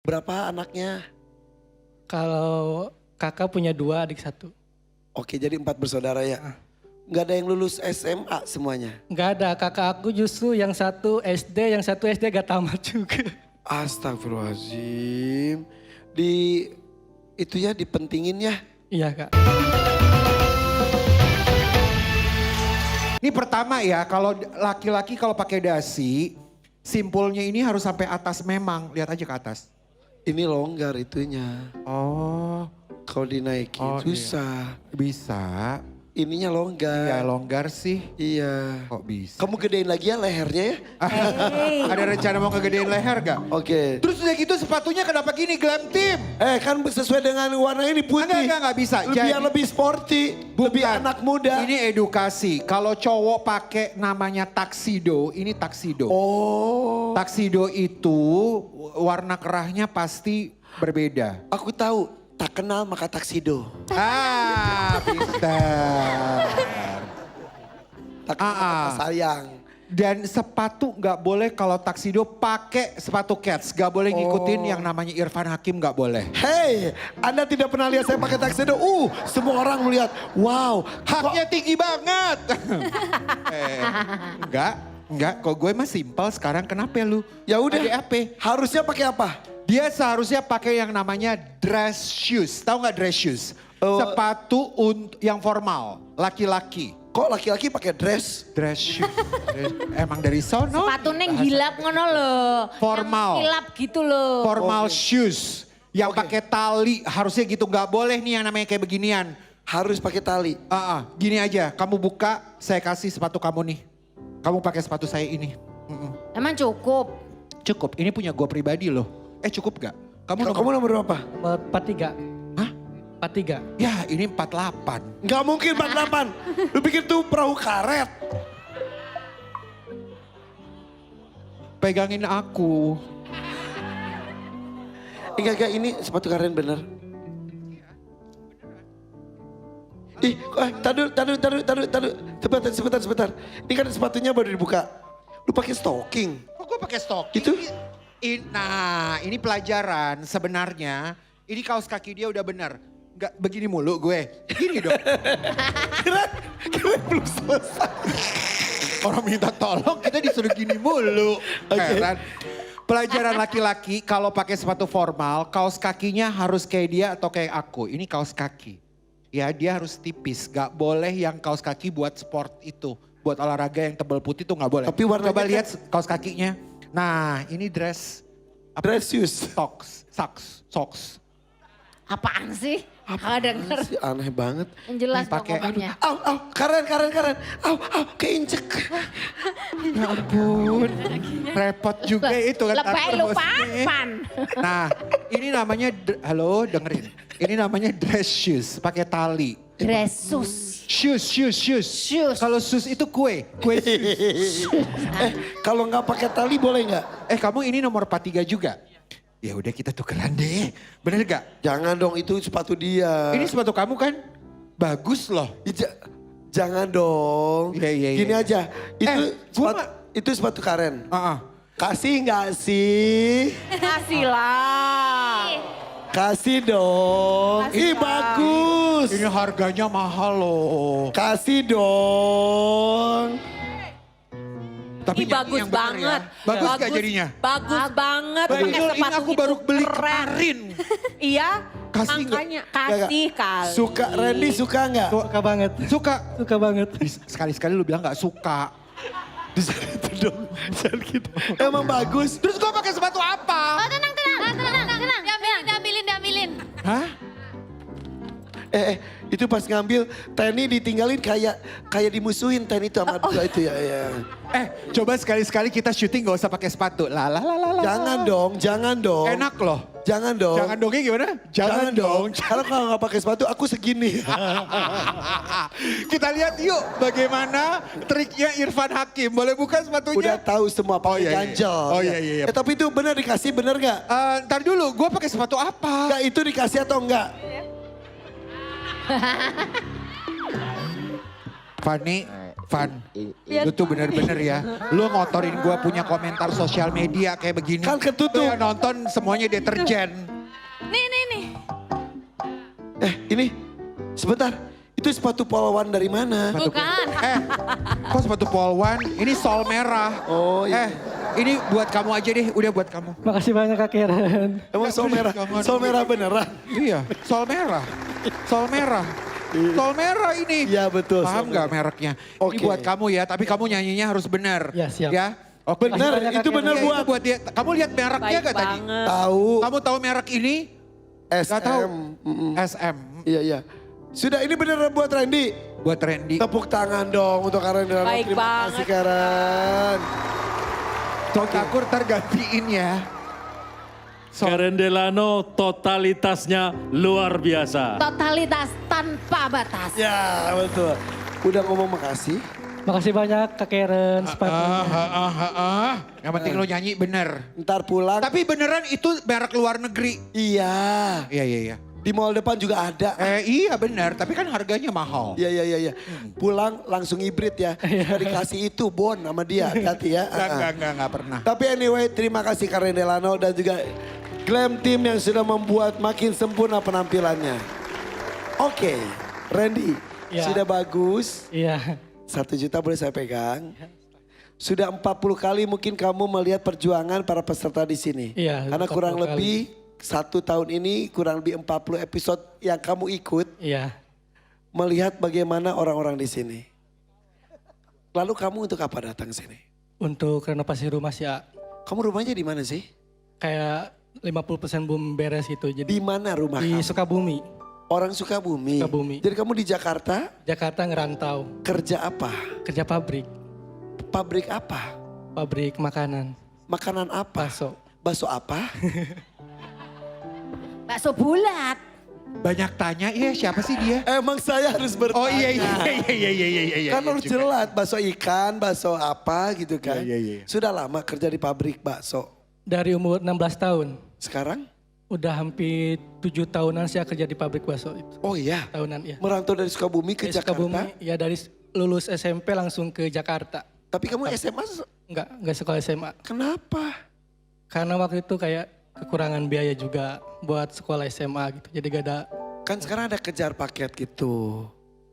Berapa anaknya? Kalau kakak punya 2, adik 1. Oke, jadi 4 bersaudara ya. Nggak ada yang lulus SMA semuanya? Nggak ada, kakak aku justru yang satu SD, yang satu SD gak tamat juga. Astagfirullahaladzim. Itu ya dipentingin ya. Iya kak. Ini pertama ya, kalau laki-laki kalau pakai dasi, simpulnya ini harus sampai atas memang. Lihat aja ke atas. Ini longgar itunya. Oh, Kalau dinaikin susah. bisa. Ininya longgar. Ya longgar sih. Iya. Kok bisa? Kamu gedein lagi ya lehernya ya? Ada rencana mau kegedein leher gak? Oke. Terus udah gitu sepatunya kenapa gini Glam Team? Kan sesuai dengan warna ini putih. Enggak bisa. Biar lebih sporty, lebih anak muda. Ini edukasi. Kalau cowok pakai namanya tuxedo, ini tuxedo. Oh. Tuxedo itu warna kerahnya pasti berbeda. Aku tahu, tak kenal maka taksido. Pintar. Tak kenal maka sayang. Dan sepatu nggak boleh kalau tuxedo pakai sepatu Keds. Nggak boleh ngikutin yang namanya Irfan Hakim, nggak boleh. Hey, Anda tidak pernah lihat saya pakai taksido. Semua orang melihat, wow. Haknya tinggi banget. Enggak. Kok gue mah simpel sekarang, kenapa lu? Ya udah. Ada apa? Harusnya pakai apa? Dia seharusnya pakai yang namanya dress shoes. Tahu nggak dress shoes? Sepatu yang formal, laki-laki. Kok laki-laki pakai dress? Dress shoes. Emang dari sono? Sepatu neng gilap ngono loh. Formal. Yang kilap gitu loh. Formal shoes. Yang pakai tali, harusnya gitu. Nggak boleh nih yang namanya kayak beginian. Harus pakai tali. Gini aja, kamu buka, saya kasih sepatu kamu nih. Kamu pakai sepatu saya ini. Emang cukup? Cukup, ini punya gue pribadi loh. Cukup gak? Kamu nomor berapa? 43. Hah? 43. Ya ini 48. Nggak mungkin 48. Lu pikir tuh perahu karet? Pegangin aku. Enggak, ini sepatu karen bener. Taduh. Sebentar. Ini kan sepatunya baru dibuka. Lu pakai stocking. Kok gue pakai stocking? Itu? Nah ini pelajaran sebenarnya. Ini kaos kaki dia udah bener. Gak begini mulu gue. Gini dong. Keren belum selesai. Orang minta tolong kita disuruh gini mulu. Heran. Pelajaran laki-laki kalau pakai sepatu formal, kaos kakinya harus kayak dia atau kayak aku. Ini kaos kaki. Ya dia harus tipis, gak boleh yang kaos kaki buat sport itu. Buat olahraga yang tebal putih tuh gak boleh. Tapi warnanya coba kan- lihat kaos kakinya. Nah ini dress. Dress shoes. Socks. Apaan sih? Gak denger. Sih, aneh banget. Yang jelas Ini pakai- dong ngomongnya. Karen. Keinjek. Ya ampun, repot juga itu kan. Lebay atur lu bosnya. papan. Nah ini namanya, halo dengerin. Ini namanya dress shoes, pakai tali. Dresus. Shoes. Shoes. Kalau shoes itu kue shoes. Kalau nggak pakai tali boleh nggak? Kamu ini nomor 43 juga? Ya udah kita tukeran deh, bener gak? Jangan dong, itu sepatu dia. Ini sepatu kamu kan? Bagus loh. Jangan dong. Iya. Gini aja. Itu gua sepatu Karen. Ah. Kasih nggak sih? Kasih lah. Kasih dong. Kasih lah. Bagus. Ini harganya mahal loh. Kasih dong. Tapi Ih, bagus yang bener banget. Ya. Bagus gak jadinya? Bagus banget. Betul, Pakai ini sepatu aku gitu baru beli keren. kemarin. Iya. Kasih nggak? Makanya kasih kali. Suka, Randy suka nggak? Suka banget. Suka banget. sekali-sekali lu bilang gak suka. Itu dong. Jangan gitu. Emang bagus. Terus gua pakai sepatu apa? Tenang. Diambilin. Hah? Itu pas ngambil Tenny ditinggalin kayak dimusuhin Tenny itu sama dua itu ya. Coba sekali-sekali kita syuting gak usah pakai sepatu. Lah. Jangan dong. Enak loh. Jangan dong. Jangan dongnya gimana? Jangan dong. Karena kalau nggak pakai sepatu aku segini. Kita lihat yuk bagaimana triknya Irfan Hakim. Boleh buka sepatunya? Udah tahu semua pakai iya. ganjel. Oh, iya. Tapi itu benar dikasih benar nggak? Ntar dulu, gue pakai sepatu apa? Nggak, itu dikasih atau enggak? Fani, Van, lu tuh bener-bener ya. Lu ngotorin gue punya komentar sosial media kayak begini. Kan ketutup. Lu yang nonton semuanya deterjen. Nih. Ini sebentar. Itu sepatu polwan dari mana? Bukan. Kok sepatu polwan? Ini sol merah. Oh iya. Ini buat kamu aja deh, udah buat kamu. Makasih banyak Kak Karen. Emang sol merah? Jangan. Sol merah beneran? Iya, sol merah. Sol merah. Sol merah ini. Iya betul. Paham sol nggak merah. mereknya? Oke. Ini buat kamu ya, tapi kamu nyanyinya harus benar. Ya, siap. Ya. Oke. Bener, Makasih banyak, itu Kak bener Iya, itu buat dia. Kamu lihat mereknya Baik gak tadi? banget. Tahu. Kamu tahu merek ini? Gak tahu. SM. Mm-mm. SM. Iya. Sudah ini beneran buat Randy. Buat Randy. Tepuk tangan dong untuk Karen Delano. Baik Terima banget. kasih Karen. Aku tergantiin ya. Karen Delano totalitasnya luar biasa. Totalitas tanpa batas. Ya betul. Udah ngomong makasih. Makasih banyak Kak Karen sepatunya. Yang penting lo nyanyi bener. Ntar pulang. Tapi beneran itu merek luar negeri. Iya. Iya. Di mall depan juga ada. Iya bener, tapi kan harganya mahal. Iya. Pulang langsung hibrid ya. Kita dikasih itu Bon sama dia. Hati-hati ya. Enggak pernah. Tapi anyway terima kasih Karen Delano dan juga Glam Team yang sudah membuat makin sempurna penampilannya. Oke, Randy Ya. sudah bagus. Iya. 1 juta boleh saya pegang. Sudah 40 kali mungkin kamu melihat perjuangan para peserta di sini. Iya, Karena 40 kurang kali. lebih 1 tahun ini kurang lebih 40 episode yang kamu ikut Iya. melihat bagaimana orang-orang di sini. Lalu kamu untuk apa datang sini? Untuk renovasi rumah sih ya, Kamu rumahnya di mana sih? kayak 50% belum beres gitu. Jadi Di mana rumah di kamu? Sukabumi. Orang Sukabumi. Sukabumi. Jadi kamu di Jakarta Jakarta ngerantau. kerja apa? Kerja pabrik. Pabrik apa? Pabrik makanan. Makanan apa? Bakso. Bakso apa? Bakso bulat. Banyak tanya, iya siapa sih dia? Emang saya harus bertanya. Oh iya. Kan harus jelas bakso ikan, bakso apa gitu kan. Iya. Sudah lama kerja di pabrik bakso. Dari umur 16 tahun. Sekarang? Udah hampir 7 tahunan saya kerja di pabrik bakso itu. Oh iya. Tahunan ya. Merantau dari Sukabumi ke Dari Jakarta. Sukabumi, ya dari lulus SMP langsung ke Jakarta. Tapi kamu SMA Enggak sekolah SMA. kenapa? Karena waktu itu kayak kekurangan biaya juga buat sekolah SMA gitu. Jadi gak ada, Kan sekarang ada kejar paket gitu.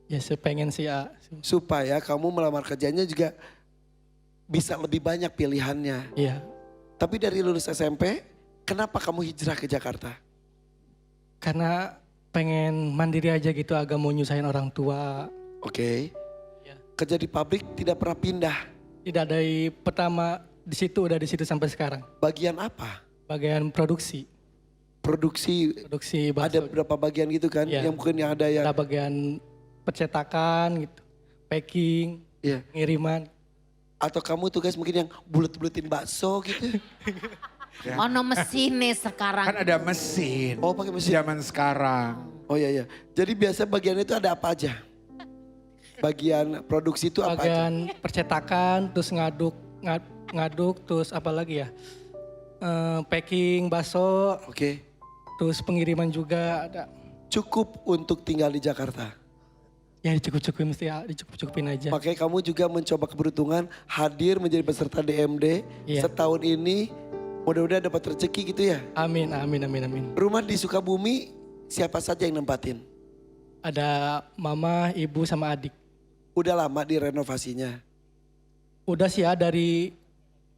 ya saya pengen sih ya. Supaya kamu melamar kerjanya juga bisa lebih banyak pilihannya. Iya. Tapi dari lulus SMP, kenapa kamu hijrah ke Jakarta? Karena pengen mandiri aja gitu, agak mau nyusahin orang tua. Oke. Ya. Kerja di pabrik tidak pernah pindah. Tidak dari pertama di situ, udah di situ sampai sekarang. Bagian apa? Bagian produksi Produksi ada bakso. berapa bagian gitu kan? Iya. Yang mungkin yang ada yang Ada bagian percetakan gitu, packing, Iya. pengiriman. Atau kamu tugas mungkin yang bulet-buletin bakso gitu. Ono mesinnya sekarang. Kan ada mesin. Oh pakai mesin. Zaman sekarang. Oh iya. Jadi biasa bagian itu ada apa aja? Bagian produksi itu apa aja? Bagian percetakan, terus ngaduk, terus apa lagi ya? Packing bakso, Oke. terus pengiriman juga ada. Cukup untuk tinggal di Jakarta. Ya dicukup-cukupin mesti ya, dicukup-cukupin aja. Makanya kamu juga mencoba keberuntungan hadir menjadi peserta DMD Iya. setahun ini. Mudah-mudahan dapat rezeki gitu ya. Amin. Rumah di Sukabumi siapa saja yang nempatin? Ada mama, ibu sama adik. Udah lama direnovasinya. Udah sih ya dari